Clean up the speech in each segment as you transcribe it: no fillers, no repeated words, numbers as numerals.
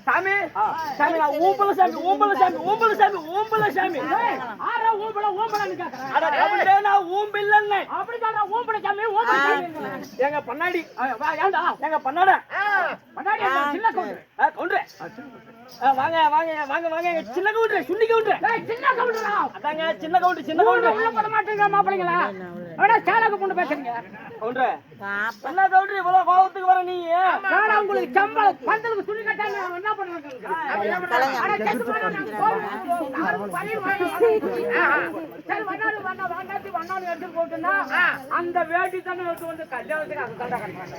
சாமி சாமி நான் ஊம்பல சாமி ஊம்பல சாமி ஊம்பல சாமி ஊம்பல சாமி ஆறா ஊம்பல ஊம்பலன்னு கேக்குறேன் அட கவுண்டே நான் ஊம்பில்லன்னு அப்படி சொல்ற ஊம்பல சாமி ஊம்பல சாமி எங்க பண்ணாடி ஏண்டா எங்க பண்ணாட பண்ணாடி சின்ன கவுண்டர் கவுண்டர் வாங்க வாங்க வாங்க வாங்க சின்ன கவுண்டர் சுண்ணி கவுண்டர் சின்ன கவுண்டரா அதாங்க சின்ன கவுண்டர் உள்ள போட மாட்டீங்க மாப்பிளைங்களா அட சாலக பொண்ணு பேசுறீங்க கவுண்டர் என்ன கவுண்டர் இவ்வளவு கோவத்துக்கு வர நீ நான் உங்களுக்கு சம்பள பந்தலுக்கு சுண்ணி கட்டாங்க என்ன பண்றீங்க அட செத்து சரி வண்ணாடு எடுத்து போட்டுனா அந்த வேட்டி தானே வந்து கல்யாணத்துக்கு அது தாண்டா கட்டுறாங்க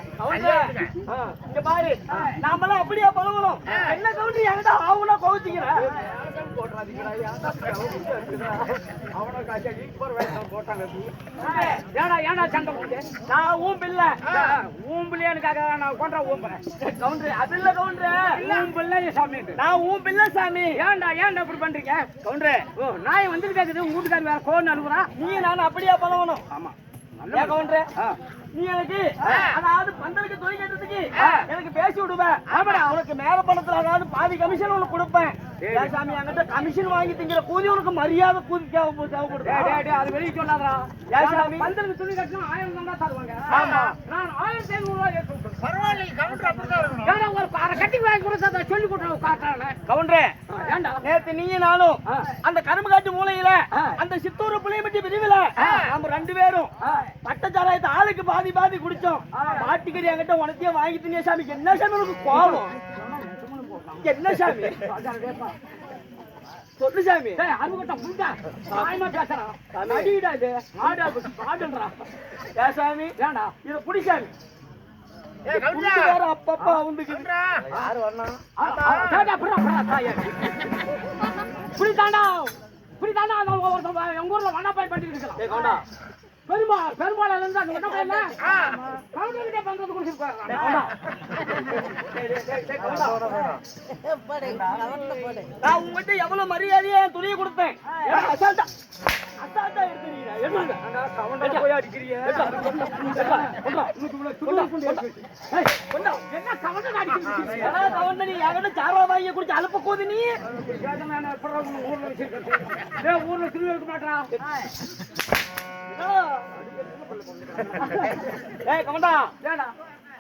இங்க பாரு நாமெல்லாம் அப்படியே பழகுறோம் என்ன கவுண்டர் என்கிட்ட ஆவுனா கோவிச்சிக்கிற அவனை காய்ச்சா ஈக்குவர் வேஷம் போட்டாங்க ஏடா ஏடா சண்டை போட்டு நான் ஊம்பில்ல ஊம்பில்லையானுக்காக நான் கொண்டா ஊம்புறேன் கவுண்டர் அது இல்ல கவுண்டர் ஊம்பில்ல சாமி நான் ஊம்பில்ல சாமி ஏன்டா ஏன்டா இப்படி பண்றீங்க கவுண்டர் நாய் வந்துட்டு கேக்குது உங்க வீட்டுக்காரர் வேற கோன் அனுப்புறா நீ நான் அப்படியே பழகணும் ஆமா ஏன் கவுண்டர் நீ எனக்கு அதாவது பந்தலுக்கு தொழில் கேட்டதுக்கு எனக்கு பேசி விடுவேன் உனக்கு மேல பணத்துல அதாவது பாதி கமிஷன் உனக்கு கொடுப்பேன் சாமி என்கிட்ட கமிஷன் வாங்கி திங்கிற கூதி உனக்கு மரியாதை கூதி தேவைப்படுது அது வெளியே சொல்லாதா பந்தலுக்கு துணி கட்டணும் 1000 தான் தருவாங்க ஆமா நான் 1500 ரூபாய் ஏற்றுறேன் பரவாயில்லை கவுண்டர் அப்படிதான் ஒரு அரை கட்டி வாங்கி கொடுத்தா சொல்லி கொடுறேன் காட்டுறானே கவுண்டர் ஏண்டா நேத்து நீயும் நானும் அந்த கரும்பு காட்டு மூலையில அந்த சித்தூர் புளியம்பட்டி பிரிவுல நம்ம 2 பேரும் பட்டச்சாராயத்தை ஆளுக்கு பாதி பாதி குடிச்சோம் பாட்டிக்கடி என்கிட்ட உனத்தையே வாங்கி தினியா சாமி என்ன சாமி உனக்கு கோபம் என்ன சாமி சொல்லு சாமி அறுபட்ட புண்டா நாயமா பேசுறான் அடிடா இது ஆடுன்றா ஏ சாமி ஏண்டா இத புடி சாமி அப்பப்பா வந்து யாரு வரணும் புடி தாண்டா எங்க ஊர்ல வண்ணாப்பாய் பண்ணிட்டு இருக்கலாம் பெருமாள் இருந்தா என்ன பண்ணல கவுண்டர்கிட்ட பண்றது குடிச்சிருக்காங்க நான் உங்ககிட்ட எவ்வளவு மரியாதையா துணியை கொடுத்தேன் அசால்ட்டா எடுத்துறீங்க என்னங்க கவுண்டர் போய் அடிக்கிறீங்க என்ன கவுண்டர் அடிக்கிறீங்க கவுண்டர் நீ என்கிட்ட சாரா வாங்கி குடிச்சு அலுப்ப கோது நீ ஊர்ல திரும்பி இருக்க மாட்டான்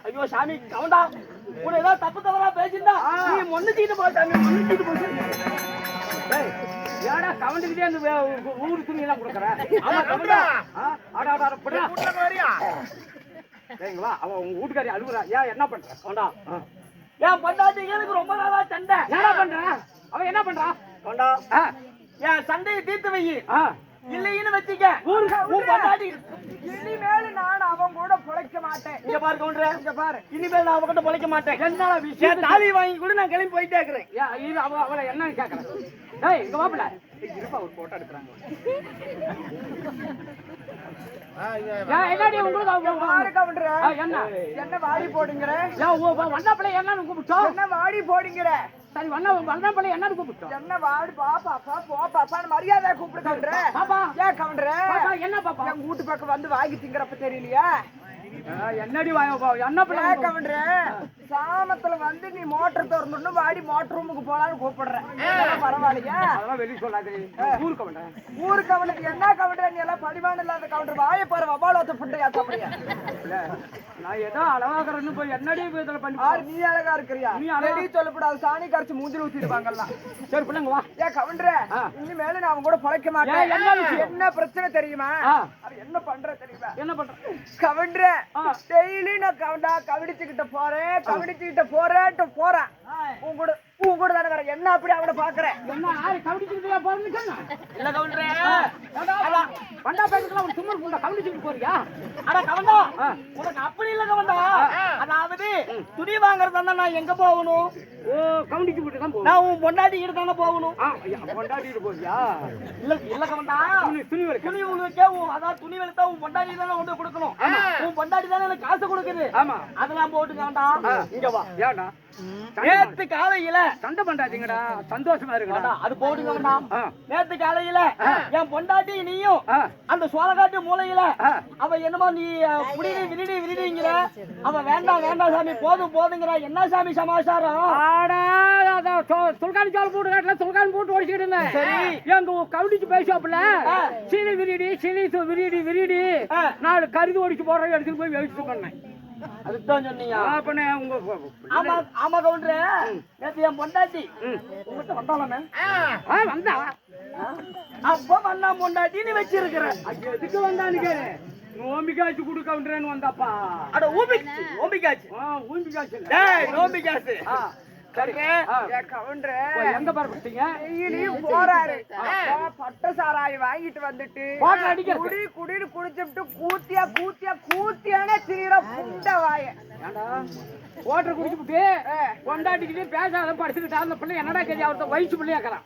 ஐயோ சாமி கவுண்டா கூட ஏதாவது தப்பு தவறா பேசிருந்தா நீ மொன்னிச்சிட்டு போ சாமி மொன்னிச்சிட்டு போ ஏடா கவுண்டுக்கிட்டே அந்த ஊரு துணி எல்லாம் கொடுக்குறேன் சரிங்களா அவன் உங்க வீட்டுக்காரி அழுகுறா ஏன் என்ன பண்ற கவுண்டா ஏன் பண்டாட்டிக்கு எனக்கு ரொம்ப நாளா சண்டை என்ன பண்றான் அவன் என்ன பண்றான் கவுண்டா என் சண்டையை தீர்த்து வை இல்லைன்னு வச்சுக்க உன் பொண்டாட்டி இனிமேல் நான் அவன் கூட பொழைக்க மாட்டேன். இங்க பாரு கவுண்டரே, இங்க பாரு, இனிமேல் நான் அவகிட்ட பொழைக்க மாட்டேன். என்ன விஷயம்? தாலி வாங்கி கூட நான் கிளம்பி போயிட்டே இருக்கிறேன். அவளை என்னன்னு கேட்கறேன். ஏய் இங்க வாப்பல இருப்பா, ஒரு போட்டோ எடுக்கிறாங்க. என்னடி உங்களுக்கு என்ன வாடி போடுங்கிற? வண்ணாப்பிள்ளை என்னன்னு கூப்பிட்டோம். என்ன வாடி போடுங்கிற? சரி வண்ணாப்பிள்ளை என்னன்னு கூப்பிட்டோம். என்ன வாடி பாப்பா போ பாப்பான்னு மரியாதை கூப்பிடு கவுண்டர. பாப்பா ஏன் கவுண்டர? என்ன பாப்பா என் வீட்டு பக்கம் வந்து வாங்கி திங்கிறப்ப தெரியலையா? என்னடி என்ன பண்ண கவுண்டர? சாமத்துல வந்து நீ மோட்டர் திறந்துட்டு வாடி மோட்டர் ரூமுக்கு போலான்னு கூப்பிடுறேன். பரவாயில்லையா? அதெல்லாம் வெளியே சொல்லாது. ஊரு கவுண்டர் என்ன கவுண்டர்? நீ எல்லாம் படிமான இல்லாத கவுண்டர். வாயை பாரு, வபாலத்தை புண்டையா சாப்பிடுறியா? நான் ஏதோ அழகாகிறன்னு போய் என்னடி இதுல பண்ணி நீ அழகா இருக்கிறியா? நீ அழகி சொல்லப்படாது. சாணி கரைச்சு மூஞ்சில ஊத்திடுவாங்கல்ல. சரி பிள்ளைங்க வா. ஏன் கவுண்டர இனிமேல நான் அவங்க கூட பழைக்க மாட்டேன். என்ன பிரச்சனை தெரியுமா? என்ன பண்ற தெரியுமா? என்ன பண்ற கவுண்டர? டெய்லி நான் கவிடிச்சுக்கிட்ட போறேன். உன் கூட தானே வரேன். என்ன அப்படி அவனை பாக்குறேன்? என்ன கவிடிச்சுக்கிட்டே போறேன்னு சொன்னா இல்ல கவுண்டரே. வண்டா பேசுறதுல ஒரு சும்மா புண்டா கவிடிச்சுக்கிட்டு போறியா? அட கவண்டா, உனக்கு அப்படி இல்ல கவண்டா. அதாவது துணி வாங்குறதா நான் எங்க போகணும்? ஓ கவுண்டிக்கு போட்டு தான் போகணும். நான் உன் பொண்டாட்டி கிட்ட தானே போகணும். பொண்டாட்டி கிட்ட போறியா? இல்ல கவண்டா, துணி உனக்கே அதான் துணி வெளுத்தா உன் பொண்டாட்டி தானே கொண்டு கொடுக்கணும். உன் பொண்டாட்டி தானே எனக்கு காசு கொடுக்குது. ஆமா அதெல்லாம் போட்டு கவண்டா. இங்க வா. ஏண்டா நேத்து காலையில சண்டை பண்றாதீங்கடா, சந்தோஷமா இருக்குடா. அது போடுங்கடா. நேத்து காலையில என் பொண்டாட்டி நீயும் அந்த சோளக்காட்டு மூலையில அவ என்னமோ நீ விரிடிங்கிற அவ வேண்டாம் சாமி போதுங்கிற. என்ன சாமி சமாச்சாரம்? சுல்கான் சோள போட்டு காட்டுல சுல்கான் போட்டு ஓடிச்சுட்டு இருந்தேன். சரி எங்க கவுடிச்சு பேசுவாப்புல சீனி விரிடி 4 கருது ஓடிச்சு போடுற எடுத்துட்டு போய் வச்சுட்டு பண்ணேன். அதுதான் சொன்னீங்க. ஆமா கவுண்டரே, நேத்து என் பொண்டாட்டி உங்ககிட்ட வந்தாலே வந்தா அப்ப வந்தா பொண்டாட்டி நீ வச்சிருக்கிற. எதுக்கு வந்தான்னு கேளு. நோம்பிக்காச்சு குடு கவுண்டரேன்னு வந்தாப்பா. அட ஓம்பிக்காச்சு நோம்பிக்காச்சு. எங்க பரப்பிட்டீங்க? போறாரு பட்ட சாராய வாங்கிட்டு வந்துட்டு குடின்னு குடிச்சுட்டு கூத்தியான திரியிற புண்ட வாய ஓட்டர் குடிச்சுட்டு கொண்டாட்டிக்கிட்டே பேசாத படிச்சுக்கிட்டா அந்த பிள்ளை என்னடா கேஜி அவர்த்த வயசு பிள்ளையாக்கலாம்.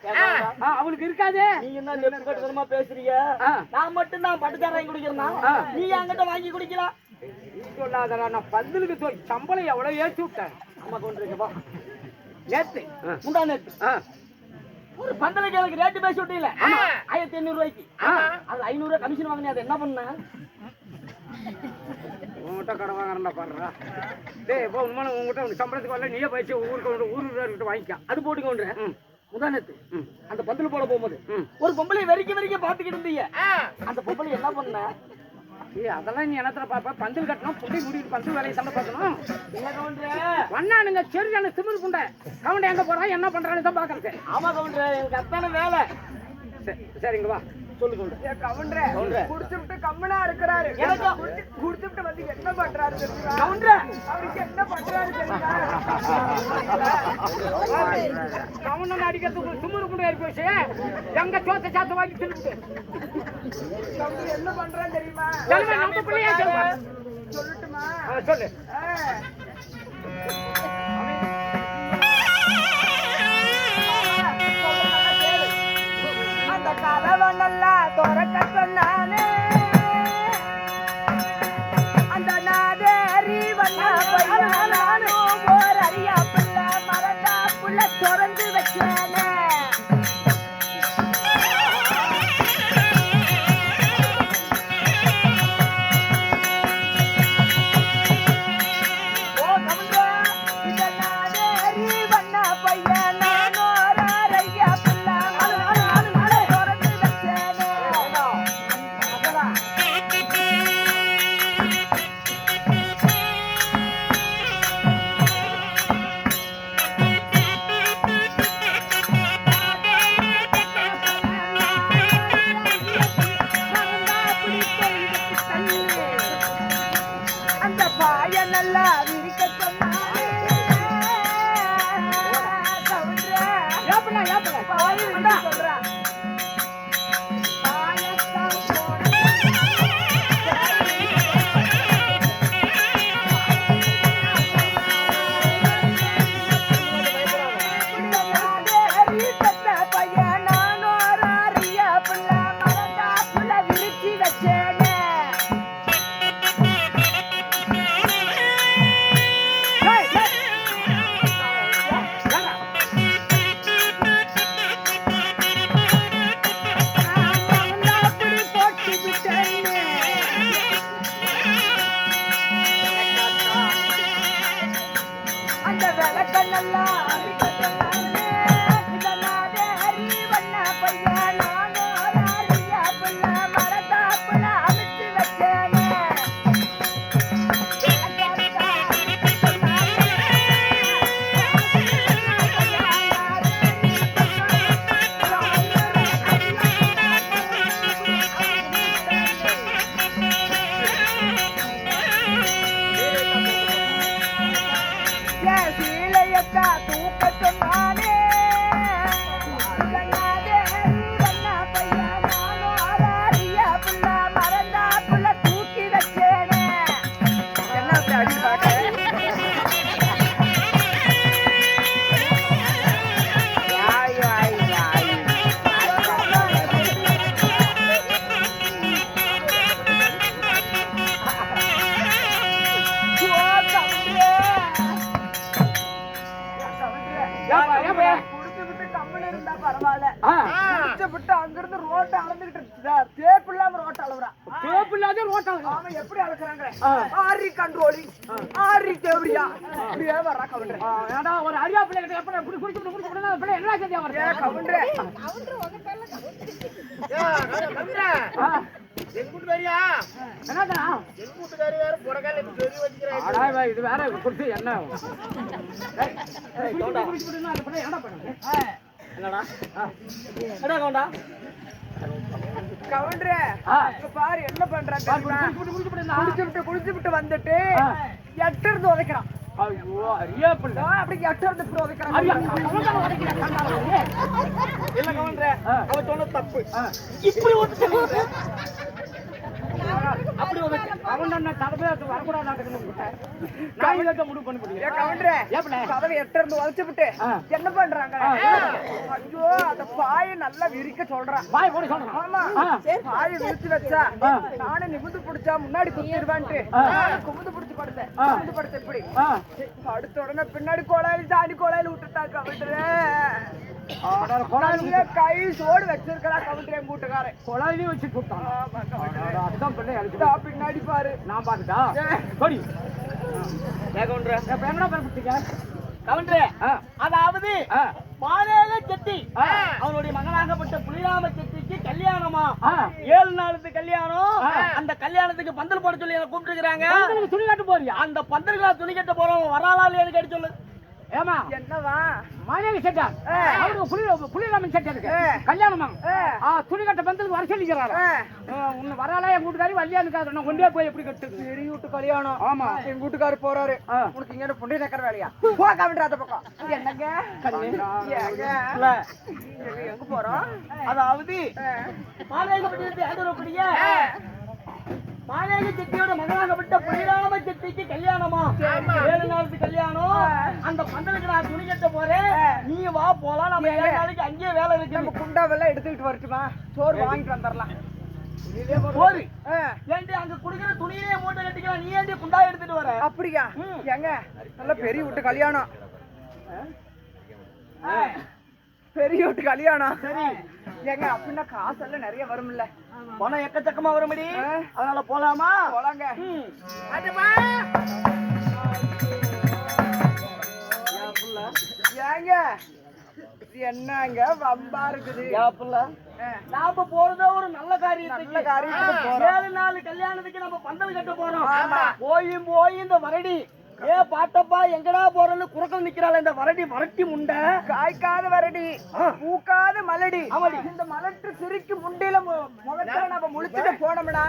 அவளுக்கு இருக்காது. நீங்க என்ன நெருக்கமா பேசுறீங்க? நான் மட்டும் தான் பட்டுச்சாராயம் குடிக்கிறேன்னா நீ என்கிட்ட வாங்கி குடிக்கலாம். சொல்லாதடா, நான் பந்தலுக்கு சம்பளம் எவ்வளவு ஏற்றி விட்டேன். அம்மா கொண்டிருக்கப்பா நேத்து முந்தா நேத்து ஒரு பந்தலுக்கு எனக்கு ரேட்டு பேசி விட்டீங்களே 1500 ரூபாய்க்கு. அது 500 ரூபாய் கமிஷன் வாங்கினே. அது என்ன பண்ண உங்ககிட்ட கடை வாங்குறா பாடுறா. டேய் இப்போ உண்மையான உங்ககிட்ட சம்பளத்துக்கு வரல, நீயே பயிற்சி ஊருக்கு வாங்கிக்க. அது போட்டுக்கோன்ற முந்தா நேத்து அந்த பந்தல் போட போகும்போது ஒரு பொம்பளை வரைக்கும் பாத்துக்கிட்டு இருந்தீங்க. அந்த பொம்பளை என்ன பண்ண? அதெல்லாம் நீ என்னத்துல பாப்பா? பந்தல் கட்டணும், புண்டை முடிட்டு பந்தல் வேலையை தானே பார்க்கணும். வண்ணானுங்க சரியான திமிரு புண்டை. கவுண்டை எங்க போறான் என்ன பண்றான்னு தான் பாக்குறது. ஆமா கவுண்டர், எனக்கு அத்தான வேலை. சரிங்க வா சொல்லு கவுண்டர். கவுண்டர் குடிச்சுட்டு கம்மனா இருக்கிறாரு. குடிச்சுட்டு வந்து என்ன பண்றாரு கவுண்டர்? அவருக்கு என்ன பண்றாரு கவுண்டன் அடிக்கிறதுக்கு திமிரு புண்டை ஏறி போச்சு. எங்க சோத்த சாத்த வாங்கி தின்னுட்டு என்ன பண்றான்னு தெரியுமா? நம்ம பிள்ளையா சொல்லட்டுமா? சொல்லு. அந்த கதவனெல்லாம் திறக்க சொன்னானே அந்த நாதேரி வண்ணா நானும் போர் அறியா புள்ள மறந்தா புள்ள திறந்து வச்சானே. அங்கிருந்து ரோட்ட அளந்துகிட்டு தேப்பு இல்லாம ரோட்ட அளவுறா. தேப்பு இல்லாத ரோட்ட அளவுறா. அவன் எப்படி அளக்குறாங்க? ஆரி கண்ட்ரோலிங், ஆரி தேவடியா அப்படியே வரா கவுண்டர். ஏடா ஒரு அரியா பிள்ளை கிட்ட எப்ப குடி குடிச்சு குடிச்சு பிள்ளை என்ன செஞ்சா வர? கவுண்டர் உங்க பேர்ல கவுண்டர் எங்கூட்டு வேறியா? என்னடா எங்கூட்டு வேற புறகால வெறி வச்சிக்கிறாய். அடா இது வேற குடிச்சு என்ன? ஏய் கவுண்டா குடிச்சு அந்த பிள்ளை என்ன பண்ணுது? என்னடா? என்னடா கவுண்டா? கவுண்டரே இங்க பாரு என்ன பண்றான் தெரியுமா? குடிச்சு விட்டு வந்துட்டு எட்டு இருந்து உதைக்கிறான். ஐயோ அரியா பிள்ளை அப்படி எட்டு இருந்து உதைக்கிறான். இல்ல கவுண்டரே அவ சொன்ன தப்பு. இப்படி ஒத்து அப்படி அவன் நான் தடவை வரக்கூடாது நான் இதை முடிவு பண்ண முடியும். கவுண்டரே கதவை எட்டு இருந்து உதைச்சு விட்டு என்ன பண்றாங்க? ஐயோ அந்த பாயை நல்லா விரிக்க சொல்றான். பாய் போட சொல்றான். ஆமா பாயை விரிச்சு வச்சா நானே நிமிந்து பிடிச்சா முன்னாடி குத்திடுவான்ட்டு குமுந்து பிடிச்சு படுத்தேன். குமுந்து படுத்த இப்படி அடுத்த உடனே பின்னாடி கோலாயில் தாண்டி கோலாயில் விட்டுட்டா கவுண்டரே. கை சோடு வச்சிருக்கா கவுண்டரே கூட்டுக்காரன் கொலாயிலே வச்சு கூட்டான். பின்னாடி பாரு நான் பாத்துட்டா சரி என்ன பண்ண கவுண்டரே அதாவது பாலேக செட்டி அவனுடைய மகனாகப்பட்ட புலிராம செட்டிக்கு கல்யாணமா 7 நாளுக்கு கல்யாணம். அந்த கல்யாணத்துக்கு பந்தல் போட சொல்லி என்ன கூப்பிட்டுருக்காங்க. துணி கட்ட போறியா? அந்த பந்தல்களா துணி கட்ட போறோம் வராளா இல்லையா கேட்டு சொல்லு. ஏமா என்னவா மாநில செட்டா அவருக்கு புலிராமன் செட்டா இருக்கு கல்யாணமா துணி கட்ட பந்தலுக்கு வர சொல்லிக்கிறாரு. உன்னை வராளா என் வீட்டுக்காரி வல்லியானுக்காரு நான் கொண்டே போய் எப்படி கட்டுது? பெரிய வீட்டு கல்யாணம். ஆமா எங்க வீட்டுக்காரு போறாரு. உனக்கு இங்க புண்டி நக்கற வேலையா? போ கவுண்டர் அந்த பக்கம். என்னங்க எங்க போறோம்? அதாவது மாலேகப்பட்டினத்தை ஆதரவுப்படிய மாலேக செட்டியோட மகனாகப்பட்ட புலிராம செட்டிக்கு கல்யாணமா 7 நாளுக்கு கல்யாணம். அந்த பந்தலுக்கு நான் துணி கட்ட போறேன். நீ வா போலாம். நம்ம 7 நாளைக்கு அங்கேயே வேலை இருக்கு. நம்ம குண்டாவெல்லாம் எடுத்துக்கிட்டு வரட்டுமா? சோறு வாங்கிட்டு வந்துடலாம். சோறு ஏண்டி அங்க குடுக்கிற துணியிலே மூட்டை கட்டிக்கலாம். நீ ஏண்டி குண்டா எடுத்துட்டு வர? அப்படியா? ஏங்க நல்ல பெரிய வீட்டு கல்யாணம். பெரிய வீட்டு கல்யாணம். சரி ஏங்க அப்படின்னா காசெல்லாம் நிறைய வரும்ல? பணம் எக்கச்சக்கமா வரும்படி. அதனால போலாமா? போலாங்க. ஏங்க என்னங்க வம்பா இருக்குது? நாம போறதோ ஒரு நல்ல காரியத்துக்கு. 7 நாள் கல்யாணத்துக்கு நம்ம பந்தல் கட்ட போறோம். போய் இந்த வரடி பாட்டப்பா எங்கடா போறன்னு குறுக்கல் நிக்கிறாள் இந்த வரடி. வரட்டி முண்டை காய்க்காத வரடி பூக்காத மலடி. இந்த மலட்டு சிரிக்கு முண்டையில முகத்துல நம்ம முழிச்சுட்டு போனோம்னா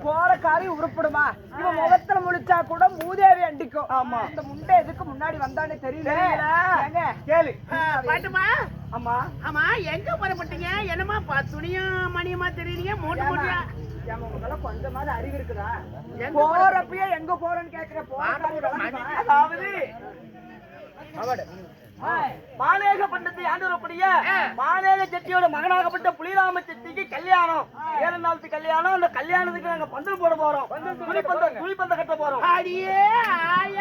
போற காரியம் உருப்படுமா? இவன் முகத்துல முழிச்சா கூட மூதேவி அண்டிக்கும். ஆமா இந்த முண்டை எதுக்கு முன்னாடி வந்தானே தெரியல. கேளு பாட்டுமா. ஆமா ஆமா எங்க புறப்பட்டீங்க? என்னமா துணியும் மணியுமா தெரியுறீங்க? மூட்டை மூட்டையா? கொஞ்சமாவது அறிவு இருக்குதா? போறப்பயே எங்க போறேன்னு கேக்குற மாலேக பண்டத்தை ஆண்டவரப்படிய மாலேக செட்டியோட மகனாகப்பட்ட புலிராம செட்டிக்கு கல்யாணம் 7 நாளுக்கு கல்யாணம். அந்த கல்யாணத்துக்கு நாங்க பந்தல் போட போறோம். துணி பந்தல் கட்ட போறோம். அடியே ஆயா